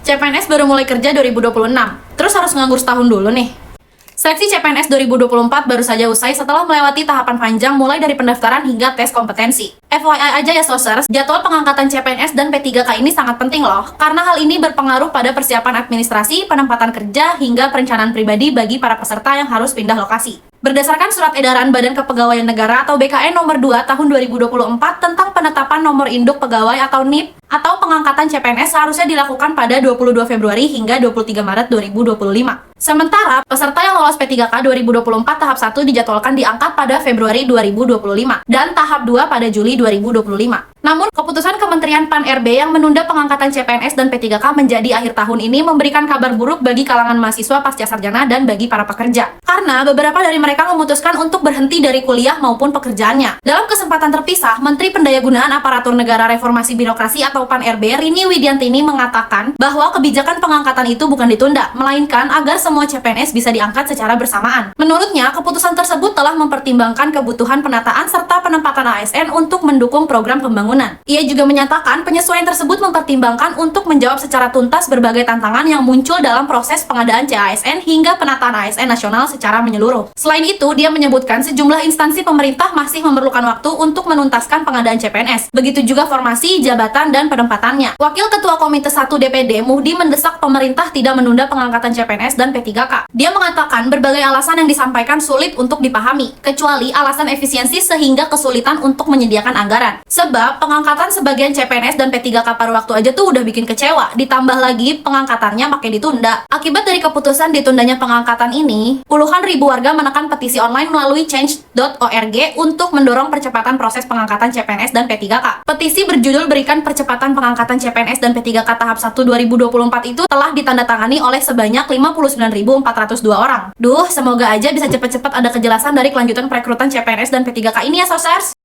CPNS baru mulai kerja 2026, terus harus nganggur setahun dulu nih. Seleksi CPNS 2024 baru saja usai setelah melewati tahapan panjang mulai dari pendaftaran hingga tes kompetensi. FYI aja ya Sosers, jadwal pengangkatan CPNS dan P3K ini sangat penting loh, karena hal ini berpengaruh pada persiapan administrasi, penempatan kerja, hingga perencanaan pribadi bagi para peserta yang harus pindah lokasi. Berdasarkan Surat Edaran Badan Kepegawaian Negara atau BKN nomor 2 tahun 2024 tentang penetapan nomor induk pegawai atau NIP atau pengangkatan CPNS seharusnya dilakukan pada 22 Februari hingga 23 Maret 2025. Sementara, peserta yang lolos P3K 2024 tahap 1 dijadwalkan diangkat pada Februari 2025 dan tahap 2 pada Juli 2025. Namun, keputusan Kementerian Pan-RB yang menunda pengangkatan CPNS dan P3K menjadi akhir tahun ini memberikan kabar buruk bagi kalangan mahasiswa pasca sarjana dan bagi para pekerja. Karena beberapa dari mereka memutuskan untuk berhenti dari kuliah maupun pekerjaannya. Dalam kesempatan terpisah, Menteri Pendayagunaan Aparatur Negara Reformasi Birokrasi atau Pan-RB, Rini Widiantini mengatakan bahwa kebijakan pengangkatan itu bukan ditunda, melainkan agar semua CPNS bisa diangkat secara bersamaan. Menurutnya, keputusan tersebut telah mempertimbangkan kebutuhan penataan serta penempatan ASN untuk mendukung program pembangunan. Ia juga menyatakan penyesuaian tersebut mempertimbangkan untuk menjawab secara tuntas berbagai tantangan yang muncul dalam proses pengadaan CASN hingga penataan ASN nasional secara menyeluruh. Selain itu, dia menyebutkan sejumlah instansi pemerintah masih memerlukan waktu untuk menuntaskan pengadaan CPNS. Begitu juga formasi, jabatan, dan penempatannya. Wakil Ketua Komite 1 DPD, Muhdi, mendesak pemerintah tidak menunda pengangkatan CPNS dan P3K. Dia mengatakan berbagai alasan yang disampaikan sulit untuk dipahami, kecuali alasan efisiensi sehingga kesulitan untuk menyediakan anggaran. Sebab, pengangkatan sebagian CPNS dan P3K paruh waktu aja tuh udah bikin kecewa, ditambah lagi pengangkatannya makin ditunda. Akibat dari keputusan ditundanya pengangkatan ini, puluhan ribu warga menekan petisi online melalui change.org untuk mendorong percepatan proses pengangkatan CPNS dan P3K. Petisi berjudul Berikan Percepatan Pengangkatan CPNS dan P3K Tahap 1 2024 itu telah ditandatangani oleh sebanyak 59.402 orang. Duh, semoga aja bisa cepet-cepet ada kejelasan dari kelanjutan perekrutan CPNS dan P3K ini ya, Sosers!